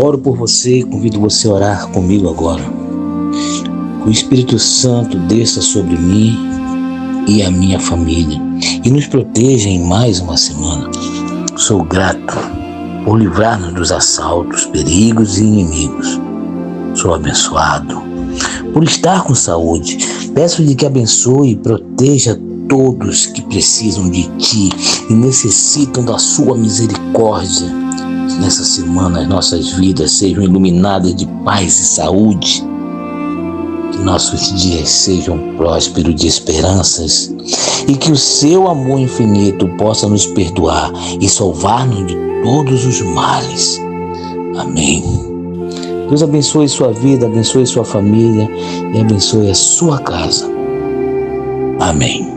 Oro por você e convido você a orar comigo agora. Que o Espírito Santo desça sobre mim e a minha família e nos proteja em mais uma semana. Sou grato por livrar-nos dos assaltos, perigos e inimigos. Sou abençoado por estar com saúde. Peço-lhe que abençoe e proteja todos que precisam de Ti e necessitam da Sua misericórdia. Que nessa semana as nossas vidas sejam iluminadas de paz e saúde. Que nossos dias sejam prósperos de esperanças e que o Seu amor infinito possa nos perdoar e salvar-nos de todos os males. Amém. Deus abençoe sua vida, abençoe sua família e abençoe a sua casa. Amém.